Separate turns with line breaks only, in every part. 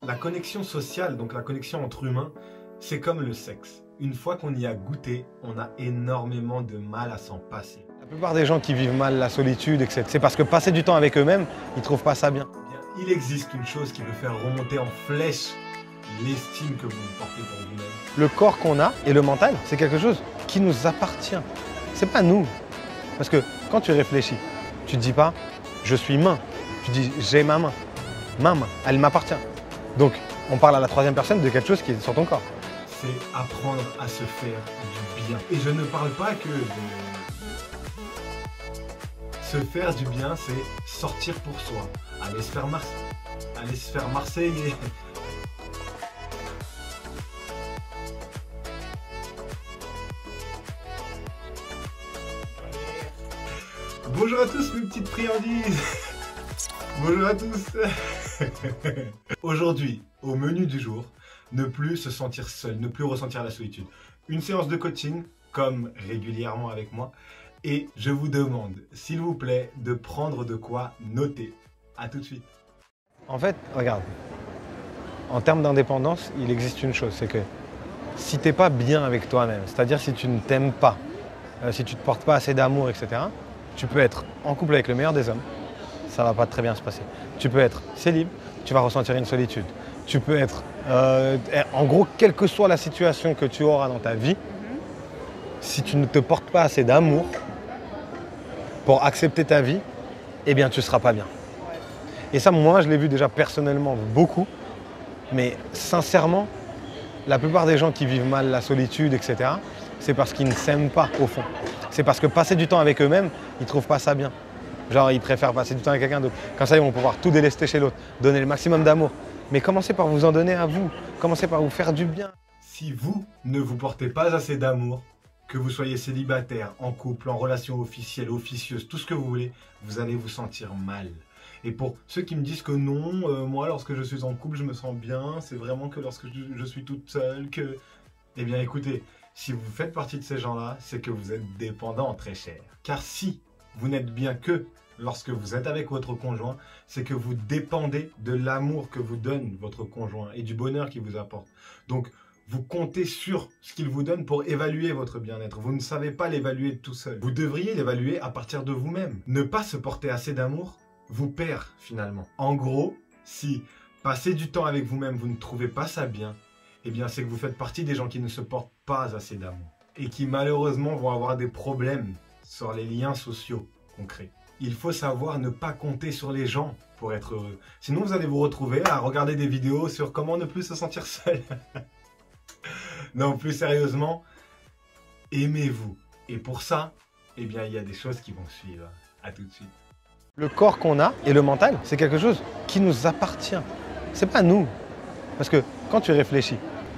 La connexion sociale, donc la connexion entre humains, c'est comme le sexe. Une fois qu'on y a goûté, on a énormément de mal à s'en passer.
La plupart des gens qui vivent mal la solitude, etc., c'est parce que passer du temps avec eux-mêmes, ils ne trouvent pas ça bien.
Eh bien, il existe une chose qui peut faire remonter en flèche l'estime que vous portez pour vous-même.
Le corps qu'on a et le mental, c'est quelque chose qui nous appartient. C'est pas nous. Parce que quand tu réfléchis, tu te dis pas « je suis main », tu dis « j'ai ma main ». Ma main, elle m'appartient. Donc, on parle à la troisième personne de quelque chose qui est sur ton corps.
C'est apprendre à se faire du bien. Et je ne parle pas que de... Se faire du bien, c'est sortir pour soi. Aller se faire Marseille et... Bonjour à tous mes petites friandises. Bonjour à tous. Aujourd'hui, au menu du jour, ne plus se sentir seul, ne plus ressentir la solitude. Une séance de coaching, comme régulièrement avec moi. Et je vous demande, s'il vous plaît, de prendre de quoi noter. A tout de suite.
En fait, regarde, en termes d'indépendance, il existe une chose, c'est que si tu n'es pas bien avec toi-même, c'est-à-dire si tu ne t'aimes pas, si tu ne te portes pas assez d'amour, etc., tu peux être en couple avec le meilleur des hommes, ça va pas très bien se passer. Tu peux être célib, tu vas ressentir une solitude. Tu peux être, en gros, quelle que soit la situation que tu auras dans ta vie, si tu ne te portes pas assez d'amour pour accepter ta vie, eh bien tu ne seras pas bien. Et ça, moi, je l'ai vu déjà personnellement beaucoup, mais sincèrement, la plupart des gens qui vivent mal la solitude, etc., c'est parce qu'ils ne s'aiment pas au fond. C'est parce que passer du temps avec eux-mêmes, ils ne trouvent pas ça bien. Genre, ils préfèrent passer du temps avec quelqu'un d'autre. Comme ça, ils vont pouvoir tout délester chez l'autre, donner le maximum d'amour. Mais commencez par vous en donner à vous. Commencez par vous faire du bien.
Si vous ne vous portez pas assez d'amour, que vous soyez célibataire, en couple, en relation officielle, officieuse, tout ce que vous voulez, vous allez vous sentir mal. Et pour ceux qui me disent que non, moi, lorsque je suis en couple, je me sens bien, c'est vraiment que lorsque je suis toute seule, que... Eh bien, écoutez, si vous faites partie de ces gens-là, c'est que vous êtes dépendant très cher. Car si vous n'êtes bien que lorsque vous êtes avec votre conjoint, c'est que vous dépendez de l'amour que vous donne votre conjoint et du bonheur qu'il vous apporte. Donc, vous comptez sur ce qu'il vous donne pour évaluer votre bien-être. Vous ne savez pas l'évaluer tout seul. Vous devriez l'évaluer à partir de vous-même. Ne pas se porter assez d'amour vous perd finalement. En gros, si passer du temps avec vous-même, vous ne trouvez pas ça bien, eh bien c'est que vous faites partie des gens qui ne se portent pas assez d'amour et qui malheureusement vont avoir des problèmes sur les liens sociaux qu'on crée. Il faut savoir ne pas compter sur les gens pour être heureux. Sinon, vous allez vous retrouver à regarder des vidéos sur comment ne plus se sentir seul. Non, plus sérieusement, aimez-vous. Et pour ça, eh bien, il y a des choses qui vont suivre. À tout de suite.
Le corps qu'on a et le mental, c'est quelque chose qui nous appartient. C'est pas nous. Parce que quand tu réfléchis,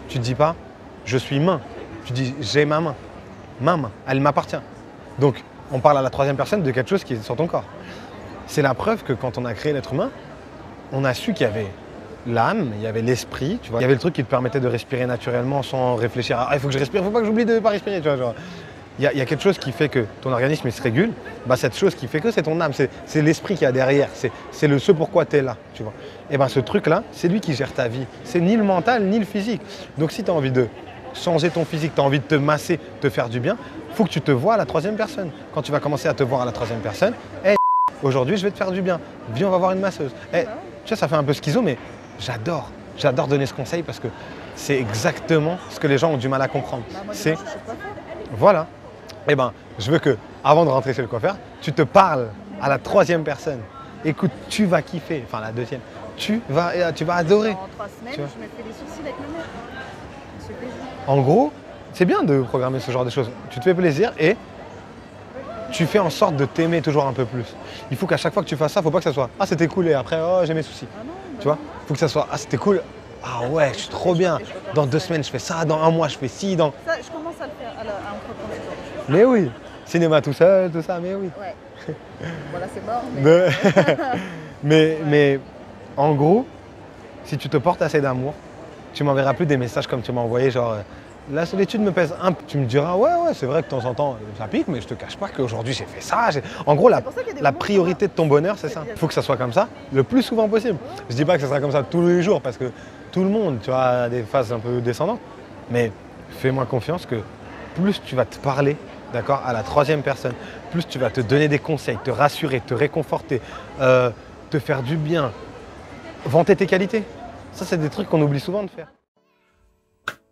tu te dis pas « je suis main », tu dis « j'ai ma main ». Ma main, elle m'appartient. Donc, on parle à la troisième personne de quelque chose qui est sur ton corps. C'est la preuve que quand on a créé l'être humain, on a su qu'il y avait l'âme, il y avait l'esprit, tu vois. Il y avait le truc qui te permettait de respirer naturellement sans réfléchir à « ah, il faut que je respire, il ne faut pas que j'oublie de ne pas respirer », tu vois. Genre. Il y a quelque chose qui fait que ton organisme il se régule, bah, cette chose qui fait que c'est ton âme, c'est l'esprit qu'il y a derrière, c'est ce pourquoi tu es là, tu vois. Et ben ce truc-là, c'est lui qui gère ta vie. C'est ni le mental, ni le physique. Donc si tu as envie de changer ton physique, tu as envie de te masser, te faire du bien, il faut que tu te vois à la troisième personne. Quand tu vas commencer à te voir à la troisième personne, hey, aujourd'hui je vais te faire du bien, viens on va voir une masseuse. Hey, tu vois, ça fait un peu schizo, mais j'adore donner ce conseil parce que c'est exactement ce que les gens ont du mal à comprendre. C'est, voilà. Eh ben, je veux que, avant de rentrer chez le coiffeur, tu te parles à la troisième personne. Écoute, tu vas kiffer, enfin la deuxième, tu vas adorer.
En 3 semaines, je me fais des sourcils avec ma mère. C'est plaisir.
En gros, c'est bien de programmer ce genre de choses. Tu te fais plaisir et tu fais en sorte de t'aimer toujours un peu plus. Il faut qu'à chaque fois que tu fasses ça, il ne faut pas que ça soit « ah c'était cool et après oh j'ai mes soucis
Ah non, ».
Tu vois, il faut que ça soit « ah c'était cool, ah ouais je suis trop bien, dans 2 semaines je fais ça, dans 1 mois je fais ci, dans… »
Ça, je commence à le faire, à entreprendre ce genre de choses.
Mais oui, cinéma tout seul, tout ça, mais oui.
Ouais. Voilà, c'est mort. Mais...
mais en gros, si tu te portes assez d'amour, tu m'enverras plus des messages comme tu m'as envoyé, genre La solitude me pèse un peu. Tu me diras, ouais, c'est vrai que de temps en temps, ça pique, mais je te cache pas qu'aujourd'hui, j'ai fait ça. En gros,
C'est pour ça qu'il y a des
la
moments où
priorité de ton bonheur, c'est
C'est
ça.
bien.
Il faut que ça soit comme ça le plus souvent possible. Je dis pas que ça sera comme ça tous les jours, parce que tout le monde, tu vois, a des phases un peu descendantes. Mais fais-moi confiance que plus tu vas te parler, d'accord, à la troisième personne, plus tu vas te donner des conseils, te rassurer, te réconforter, te faire du bien, vanter tes qualités. Ça, c'est des trucs qu'on oublie souvent de faire.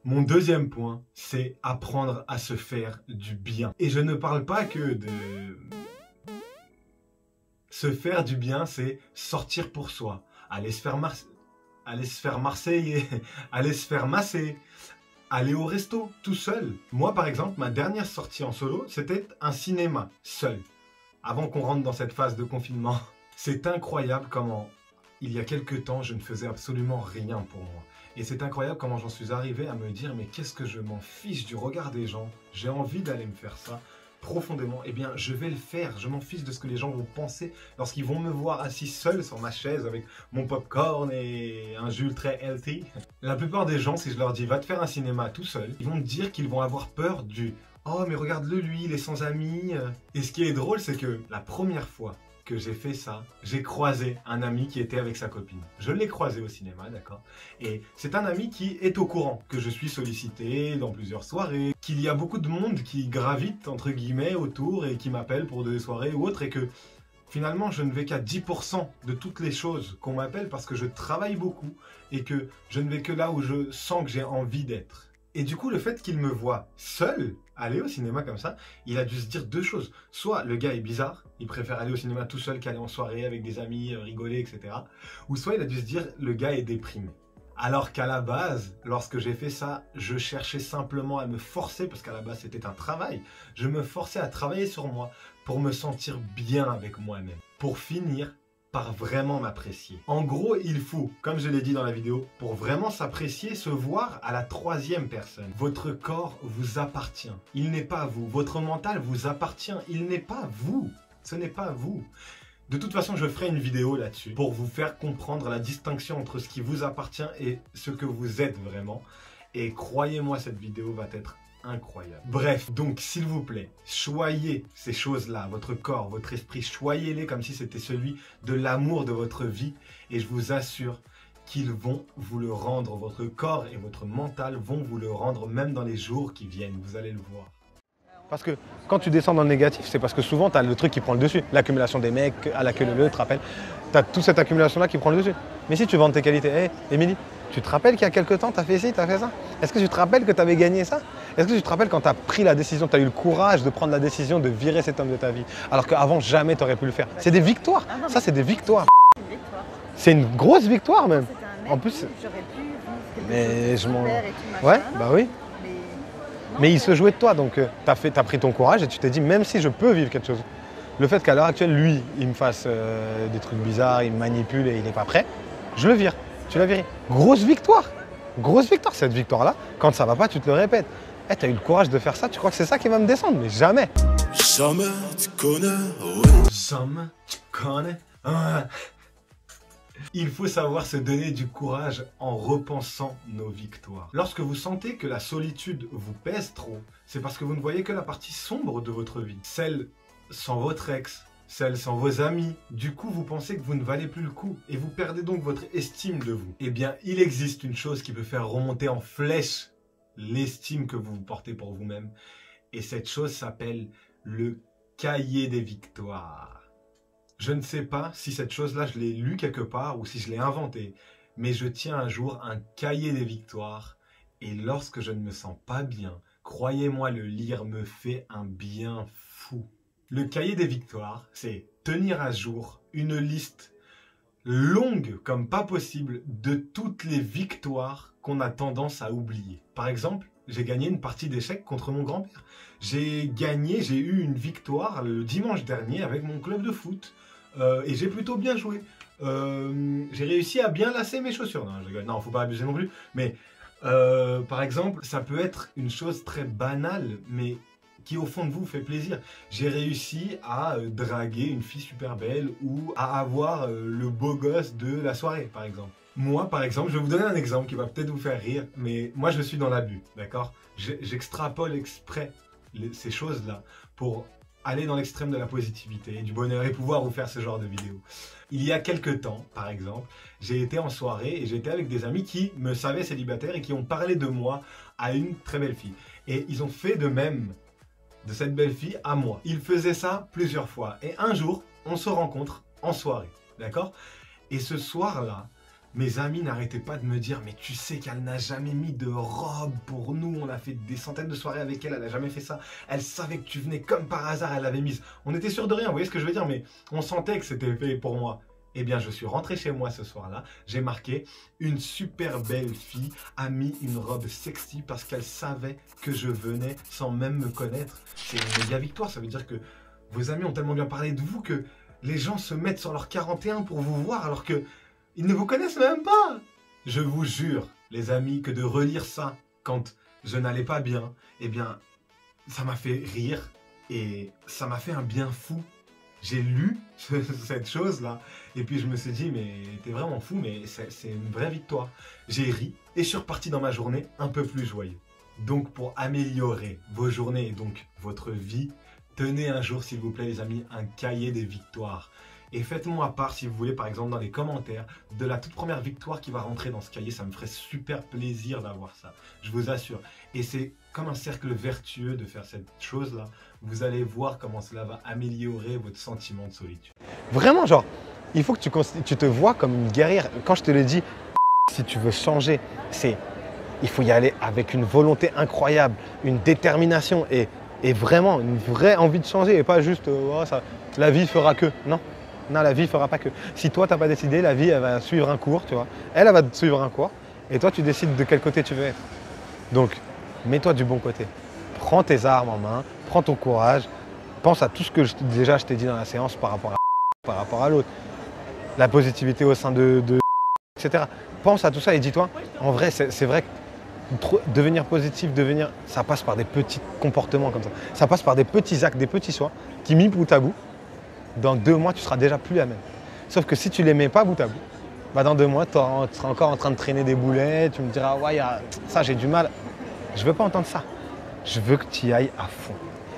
Mon deuxième point, c'est apprendre à se faire du bien. Et je ne parle pas que de... Se faire du bien, c'est sortir pour soi, aller se faire marseiller, aller se faire masser, aller au resto tout seul. Moi, par exemple, ma dernière sortie en solo, c'était un cinéma, seul, avant qu'on rentre dans cette phase de confinement. C'est incroyable comment, il y a quelques temps, je ne faisais absolument rien pour moi. Et c'est incroyable comment j'en suis arrivé à me dire, mais qu'est-ce que je m'en fiche du regard des gens? J'ai envie d'aller me faire ça profondément. Eh bien, je vais le faire. Je m'en fiche de ce que les gens vont penser lorsqu'ils vont me voir assis seul sur ma chaise avec mon popcorn et un jus très healthy. La plupart des gens, si je leur dis, va te faire un cinéma tout seul, ils vont me dire qu'ils vont avoir peur du « Oh, mais regarde-le, lui, il est sans amis. » Et ce qui est drôle, c'est que la première fois que j'ai fait ça, j'ai croisé un ami qui était avec sa copine. Je l'ai croisé au cinéma, d'accord? Et c'est un ami qui est au courant que je suis sollicité dans plusieurs soirées, qu'il y a beaucoup de monde qui gravite, entre guillemets, autour et qui m'appelle pour des soirées ou autres, et que finalement, je ne vais qu'à 10% de toutes les choses qu'on m'appelle parce que je travaille beaucoup et que je ne vais que là où je sens que j'ai envie d'être. Et du coup, le fait qu'il me voit seul aller au cinéma comme ça, il a dû se dire deux choses. Soit le gars est bizarre, il préfère aller au cinéma tout seul qu'aller en soirée avec des amis, rigoler, etc. Ou soit il a dû se dire le gars est déprimé. Alors qu'à la base, lorsque j'ai fait ça, je cherchais simplement à me forcer, parce qu'à la base c'était un travail, je me forçais à travailler sur moi pour me sentir bien avec moi-même. Pour finir par vraiment m'apprécier. En gros, il faut, comme je l'ai dit dans la vidéo, pour vraiment s'apprécier, se voir à la troisième personne. Votre corps vous appartient. Il n'est pas vous. Votre mental vous appartient. Il n'est pas vous. Ce n'est pas vous. De toute façon, je ferai une vidéo là-dessus pour vous faire comprendre la distinction entre ce qui vous appartient et ce que vous êtes vraiment. Et croyez-moi, cette vidéo va être incroyable. Bref, donc s'il vous plaît, choyez ces choses-là, votre corps, votre esprit, choyez-les comme si c'était celui de l'amour de votre vie et je vous assure qu'ils vont vous le rendre, votre corps et votre mental vont vous le rendre même dans les jours qui viennent, vous allez le voir.
Parce que quand tu descends dans le négatif, c'est parce que souvent, tu as le truc qui prend le dessus. L'accumulation des mecs, à la queue leu, tu te rappelles. Tu as toute cette accumulation-là qui prend le dessus. Mais si tu vends tes qualités, hé, Émilie, tu te rappelles qu'il y a quelques temps, tu as fait ci, tu as fait ça? Est-ce que tu te rappelles que tu avais gagné ça? Est-ce que tu te rappelles quand tu as pris la décision, tu as eu le courage de prendre la décision de virer cet homme de ta vie? Alors qu'avant, jamais tu aurais pu le faire. C'est des victoires.
Ah non,
Ça, c'est des victoires.
C'est une victoire.
C'est une grosse victoire même.
C'était un mec
En plus,
qui, j'aurais pu vivre quelque
mais
chose
je
de
m'en...
super et tout, machin,
Ouais,
non,
bah oui.
Mais, non,
Mais il se jouait de toi, donc tu as pris ton courage et tu t'es dit, même si je peux vivre quelque chose, le fait qu'à l'heure actuelle, lui, il me fasse des trucs bizarres, il me manipule et il n'est pas prêt, je le vire. Tu l'as viré. Grosse victoire. Grosse victoire. Cette victoire-là, quand ça va pas, tu te le répètes. Eh, tu as eu le courage de faire ça, tu crois que c'est ça qui va me descendre? Mais jamais.
Jamais tu connais, ouais.
Jamais tu connais. Ah. Il faut savoir se donner du courage en repensant nos victoires. Lorsque vous sentez que la solitude vous pèse trop, c'est parce que vous ne voyez que la partie sombre de votre vie. Celle sans votre ex, celle sans vos amis. Du coup, vous pensez que vous ne valez plus le coup et vous perdez donc votre estime de vous. Eh bien, il existe une chose qui peut faire remonter en flèche l'estime que vous vous portez pour vous-même. Et cette chose s'appelle le cahier des victoires. Je ne sais pas si cette chose-là, je l'ai lu quelque part ou si je l'ai inventé, mais je tiens un jour un cahier des victoires et lorsque je ne me sens pas bien, croyez-moi, le lire me fait un bien fou. Le cahier des victoires, c'est tenir à jour une liste longue comme pas possible de toutes les victoires qu'on a tendance à oublier. Par exemple, j'ai gagné une partie d'échecs contre mon grand-père. J'ai eu une victoire le dimanche dernier avec mon club de foot. Et j'ai plutôt bien joué. J'ai réussi à bien lasser mes chaussures. Non, faut pas abuser non plus. Mais par exemple, ça peut être une chose très banale, mais qui au fond de vous fait plaisir. J'ai réussi à draguer une fille super belle ou à avoir le beau gosse de la soirée, par exemple. Moi, par exemple, je vais vous donner un exemple qui va peut-être vous faire rire, mais moi, je suis dans l'abus, d'accord? J'extrapole exprès ces choses-là pour aller dans l'extrême de la positivité et du bonheur et pouvoir vous faire ce genre de vidéo. Il y a quelques temps, par exemple, j'ai été en soirée et j'étais avec des amis qui me savaient célibataire et qui ont parlé de moi à une très belle fille. Et ils ont fait de même de cette belle fille à moi. Ils faisaient ça plusieurs fois. Et un jour, on se rencontre en soirée, d'accord? Et ce soir-là, mes amis n'arrêtaient pas de me dire « Mais tu sais qu'elle n'a jamais mis de robe pour nous, on a fait des centaines de soirées avec elle, elle n'a jamais fait ça. Elle savait que tu venais comme par hasard, elle l'avait mise. » On était sûr de rien, vous voyez ce que je veux dire? Mais on sentait que c'était fait pour moi. Eh bien, je suis rentré chez moi ce soir-là, j'ai marqué « Une super belle fille a mis une robe sexy parce qu'elle savait que je venais sans même me connaître. » C'est une méga victoire, ça veut dire que vos amis ont tellement bien parlé de vous que les gens se mettent sur leur 41 pour vous voir alors que ils ne vous connaissent même pas. Je vous jure, les amis, que de relire ça quand je n'allais pas bien, eh bien, ça m'a fait rire et ça m'a fait un bien fou. J'ai lu cette chose-là et puis je me suis dit, mais t'es vraiment fou, mais c'est une vraie victoire. J'ai ri et je suis reparti dans ma journée un peu plus joyeux. Donc, pour améliorer vos journées et donc votre vie, tenez un jour, s'il vous plaît, les amis, un cahier des victoires. Et faites-moi part, si vous voulez, par exemple, dans les commentaires, de la toute première victoire qui va rentrer dans ce cahier. Ça me ferait super plaisir d'avoir ça, je vous assure. Et c'est comme un cercle vertueux de faire cette chose-là. Vous allez voir comment cela va améliorer votre sentiment de solitude.
Vraiment, genre, il faut que tu te vois comme une guerrière. Quand je te le dis, si tu veux changer, il faut y aller avec une volonté incroyable, une détermination et vraiment une vraie envie de changer et pas juste oh, ça, la vie fera que. Non. Non, la vie ne fera pas que. Si toi, tu n'as pas décidé, la vie, elle va suivre un cours, tu vois. Elle va suivre un cours et toi, tu décides de quel côté tu veux être. Donc, mets-toi du bon côté. Prends tes armes en main, prends ton courage, pense à tout ce que je t'ai dit dans la séance par rapport à l'autre. La positivité au sein etc. Pense à tout ça et dis-toi, en vrai, c'est vrai que devenir positif, ça passe par des petits comportements comme ça. Ça passe par des petits actes, des petits choix qui, mis bout à bout, dans 2 mois, tu seras déjà plus la même. Sauf que si tu ne les mets pas bout à bout, bah dans 2 mois, tu seras encore en train de traîner des boulets, tu me diras, ouais, ça j'ai du mal. Je ne veux pas entendre ça. Je veux que tu y ailles à fond.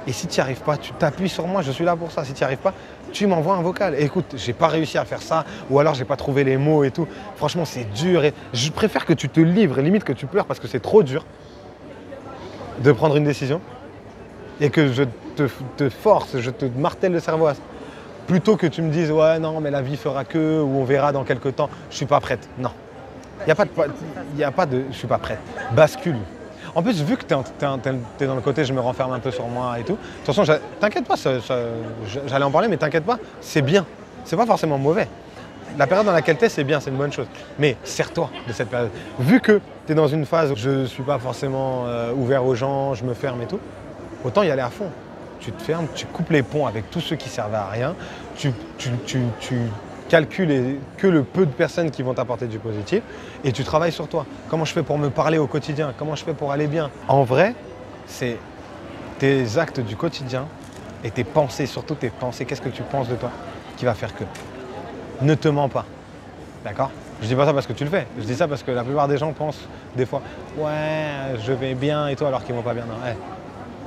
Et si tu n'y arrives pas, tu t'appuies sur moi, je suis là pour ça. Si tu n'y arrives pas, tu m'envoies un vocal. Et écoute, j'ai pas réussi à faire ça, ou alors j'ai pas trouvé les mots et tout. Franchement, c'est dur. Et je préfère que tu te livres, limite que tu pleures parce que c'est trop dur de prendre une décision et que je te force, je te martèle le cerveau à ça. Plutôt que tu me dises, ouais, non, mais la vie fera que, ou on verra dans quelques temps, je suis pas prête. Non. Il n'y a pas de je suis pas prête. Bascule. En plus, vu que tu es dans le côté, je me renferme un peu sur moi et tout. De toute façon, t'inquiète pas, j'allais en parler, mais t'inquiète pas, c'est bien. C'est pas forcément mauvais. La période dans laquelle tu es, c'est bien, c'est une bonne chose. Mais sers-toi de cette période. Vu que tu es dans une phase où je ne suis pas forcément ouvert aux gens, je me ferme et tout, autant y aller à fond. Tu te fermes, tu coupes les ponts avec tous ceux qui servent à rien, tu calcules que le peu de personnes qui vont t'apporter du positif et tu travailles sur toi. Comment je fais pour me parler au quotidien? Comment je fais pour aller bien? En vrai, c'est tes actes du quotidien et tes pensées, surtout tes pensées, qu'est-ce que tu penses de toi, qui va faire que. Ne te mens pas, d'accord? Je dis pas ça parce que tu le fais, je dis ça parce que la plupart des gens pensent des fois « Ouais, je vais bien et toi alors qu'ils vont pas bien. » Non, hey,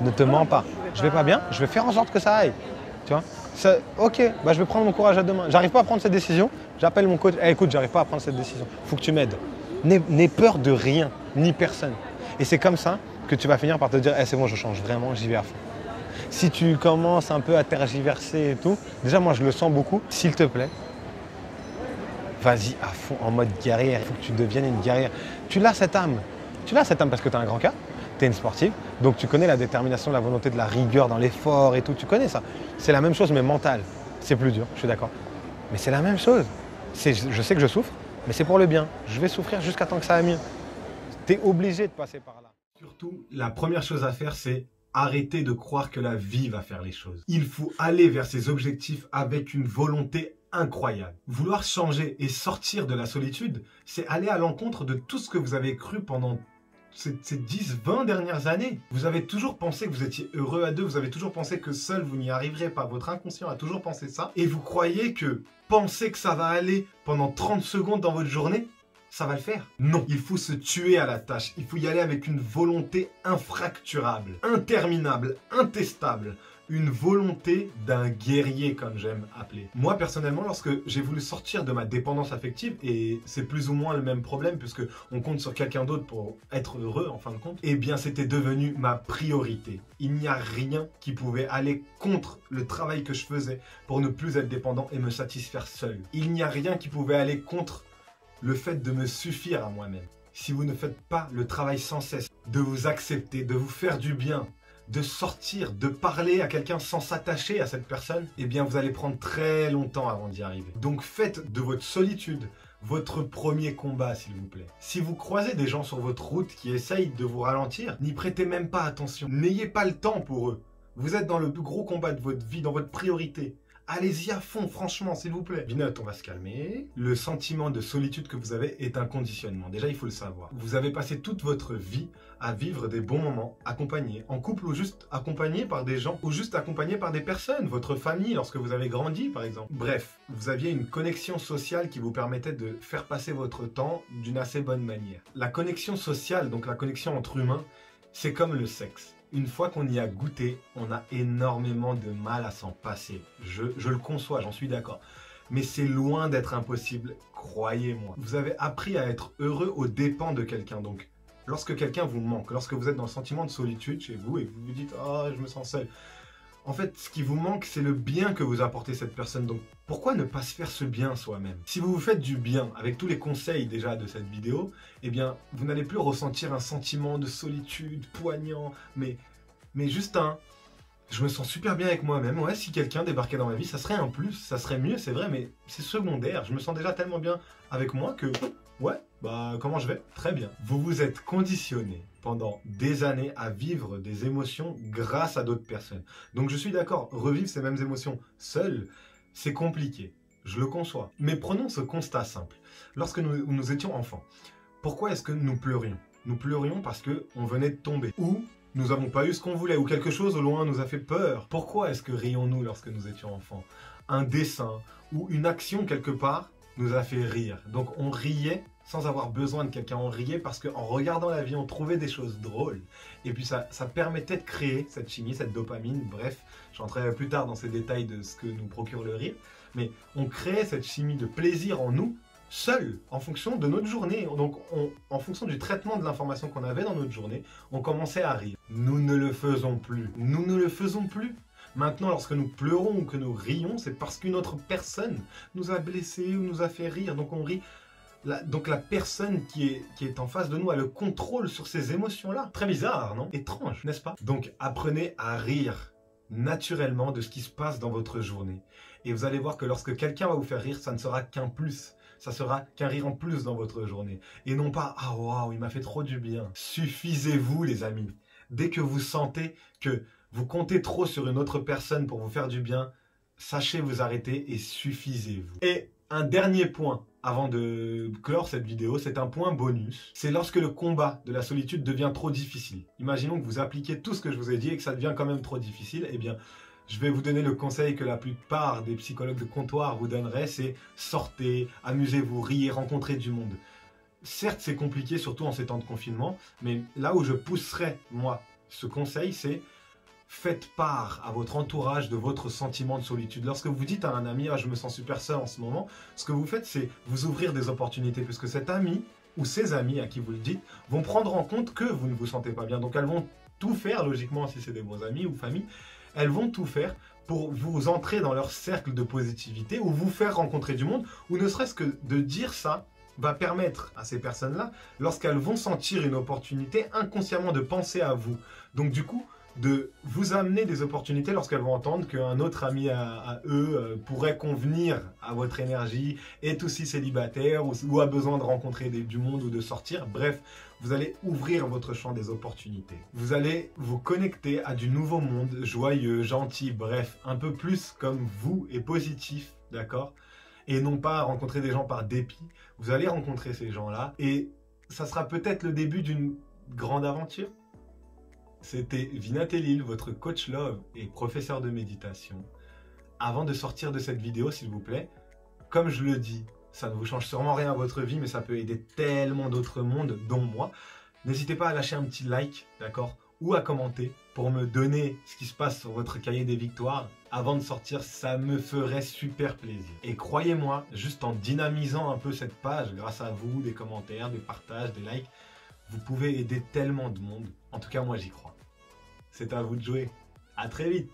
ne te mens pas. Je vais pas bien, je vais faire en sorte que ça aille. Tu vois ça, ok, bah je vais prendre mon courage à deux mains. J'arrive pas à prendre cette décision, j'appelle mon coach. Hey, écoute, j'arrive pas à prendre cette décision. Faut que tu m'aides. N'aie peur de rien, ni personne. Et c'est comme ça que tu vas finir par te dire hey, c'est bon, je change vraiment, j'y vais à fond. Si tu commences un peu à tergiverser et tout, déjà moi je le sens beaucoup. S'il te plaît, vas-y à fond en mode guerrière. Il faut que tu deviennes une guerrière. Tu l'as cette âme. Tu l'as cette âme parce que tu as un grand cœur. Tu es une sportive, donc tu connais la détermination, la volonté de la rigueur dans l'effort et tout, tu connais ça. C'est la même chose mais mentale. C'est plus dur, je suis d'accord. Mais c'est la même chose. Je sais que je souffre, mais c'est pour le bien. Je vais souffrir jusqu'à temps que ça aille mieux. Tu es obligé de passer par là.
Surtout, la première chose à faire, c'est arrêter de croire que la vie va faire les choses. Il faut aller vers ses objectifs avec une volonté incroyable. Vouloir changer et sortir de la solitude, c'est aller à l'encontre de tout ce que vous avez cru pendant ces 10-20 dernières années. Vous avez toujours pensé que vous étiez heureux à deux, vous avez toujours pensé que seul vous n'y arriverez pas, votre inconscient a toujours pensé ça, et vous croyez que penser que ça va aller pendant 30 secondes dans votre journée, ça va le faire? Non, il faut se tuer à la tâche. Il faut y aller avec une volonté infracturable, interminable, intestable. Une volonté d'un guerrier, comme j'aime appeler. Moi, personnellement, lorsque j'ai voulu sortir de ma dépendance affective, et c'est plus ou moins le même problème, puisque on compte sur quelqu'un d'autre pour être heureux, en fin de compte, eh bien, c'était devenu ma priorité. Il n'y a rien qui pouvait aller contre le travail que je faisais pour ne plus être dépendant et me satisfaire seul. Il n'y a rien qui pouvait aller contre le fait de me suffire à moi-même. Si vous ne faites pas le travail sans cesse, de vous accepter, de vous faire du bien, de sortir, de parler à quelqu'un sans s'attacher à cette personne, eh bien vous allez prendre très longtemps avant d'y arriver. Donc faites de votre solitude votre premier combat, s'il vous plaît. Si vous croisez des gens sur votre route qui essayent de vous ralentir, n'y prêtez même pas attention. N'ayez pas le temps pour eux. Vous êtes dans le plus gros combat de votre vie, dans votre priorité. Allez-y à fond, franchement, s'il vous plaît. Binot, on va se calmer. Le sentiment de solitude que vous avez est un conditionnement. Déjà, il faut le savoir. Vous avez passé toute votre vie à vivre des bons moments, accompagnés, en couple ou juste accompagné par des gens, ou juste accompagné par des personnes, votre famille, lorsque vous avez grandi, par exemple. Bref, vous aviez une connexion sociale qui vous permettait de faire passer votre temps d'une assez bonne manière. La connexion sociale, donc la connexion entre humains, c'est comme le sexe. Une fois qu'on y a goûté, on a énormément de mal à s'en passer. Je le conçois, j'en suis d'accord. Mais c'est loin d'être impossible, croyez-moi. Vous avez appris à être heureux aux dépens de quelqu'un. Donc, lorsque quelqu'un vous manque, lorsque vous êtes dans le sentiment de solitude chez vous et que vous vous dites « Ah, je me sens seul », en fait, ce qui vous manque, c'est le bien que vous apportez cette personne. Donc, pourquoi ne pas se faire ce bien soi-même? Si vous vous faites du bien, avec tous les conseils déjà de cette vidéo, eh bien, vous n'allez plus ressentir un sentiment de solitude poignant, mais juste un... Je me sens super bien avec moi-même. Ouais, si quelqu'un débarquait dans ma vie, ça serait un plus, ça serait mieux, c'est vrai, mais c'est secondaire. Je me sens déjà tellement bien avec moi que... Ouais, bah, comment je vais? Très bien. Vous vous êtes conditionné pendant des années à vivre des émotions grâce à d'autres personnes. Donc je suis d'accord, revivre ces mêmes émotions seul, c'est compliqué. Je le conçois. Mais prenons ce constat simple. Lorsque nous étions enfants, pourquoi est-ce que nous pleurions? Nous pleurions parce qu'on venait de tomber. Ou nous n'avons pas eu ce qu'on voulait, ou quelque chose au loin nous a fait peur. Pourquoi est-ce que rions-nous lorsque nous étions enfants? Un dessin ou une action quelque part nous a fait rire. Donc on riait sans avoir besoin de quelqu'un. On riait parce qu'en regardant la vie, on trouvait des choses drôles. Et puis ça permettait de créer cette chimie, cette dopamine. Bref, j'entrerai plus tard dans ces détails de ce que nous procure le rire. Mais on créait cette chimie de plaisir en nous, seul, en fonction de notre journée. Donc en fonction du traitement de l'information qu'on avait dans notre journée, on commençait à rire. Nous ne le faisons plus. Nous ne le faisons plus. Maintenant, lorsque nous pleurons ou que nous rions, c'est parce qu'une autre personne nous a blessés ou nous a fait rire. Donc on rit. Donc la personne qui est en face de nous a le contrôle sur ces émotions-là. Très bizarre, non? Étrange, n'est-ce pas? Donc apprenez à rire naturellement de ce qui se passe dans votre journée. Et vous allez voir que lorsque quelqu'un va vous faire rire, ça ne sera qu'un plus. Ça sera qu'un rire en plus dans votre journée. Et non pas « Ah waouh, il m'a fait trop du bien ». Suffisez-vous les amis. Dès que vous sentez que vous comptez trop sur une autre personne pour vous faire du bien, sachez vous arrêter et suffisez-vous. Et un dernier point avant de clore cette vidéo, c'est un point bonus. C'est lorsque le combat de la solitude devient trop difficile. Imaginons que vous appliquez tout ce que je vous ai dit et que ça devient quand même trop difficile. Eh bien, je vais vous donner le conseil que la plupart des psychologues de comptoir vous donneraient, c'est sortez, amusez-vous, riez, rencontrez du monde. Certes, c'est compliqué, surtout en ces temps de confinement, mais là où je pousserais, moi, ce conseil, c'est faites part à votre entourage de votre sentiment de solitude. Lorsque vous dites à un ami « Ah, je me sens super seul en ce moment », ce que vous faites, c'est vous ouvrir des opportunités, puisque cet ami ou ces amis à qui vous le dites vont prendre en compte que vous ne vous sentez pas bien. Donc elles vont tout faire, logiquement, si c'est des bons amis ou famille, elles vont tout faire pour vous entrer dans leur cercle de positivité ou vous faire rencontrer du monde, ou ne serait-ce que de dire ça va permettre à ces personnes-là, lorsqu'elles vont sentir une opportunité, inconsciemment de penser à vous. Donc du coup, de vous amener des opportunités lorsqu'elles vont entendre qu'un autre ami à eux pourrait convenir à votre énergie, est aussi célibataire ou a besoin de rencontrer du monde ou de sortir. Bref, vous allez ouvrir votre champ des opportunités. Vous allez vous connecter à du nouveau monde, joyeux, gentil, bref, un peu plus comme vous et positif, d'accord? Et non pas rencontrer des gens par dépit. Vous allez rencontrer ces gens-là et ça sera peut-être le début d'une grande aventure. C'était Vinat Elil, votre coach love et professeur de méditation. Avant de sortir de cette vidéo, s'il vous plaît, comme je le dis, Ça ne vous change sûrement rien à votre vie, mais ça peut aider tellement d'autres mondes, dont moi. N'hésitez pas à lâcher un petit like, d'accord? Ou à commenter pour me donner ce qui se passe sur votre cahier des victoires avant de sortir, ça me ferait super plaisir. Et croyez-moi, juste en dynamisant un peu cette page, grâce à vous, des commentaires, des partages, des likes, vous pouvez aider tellement de monde. En tout cas, moi j'y crois. C'est à vous de jouer. À très vite!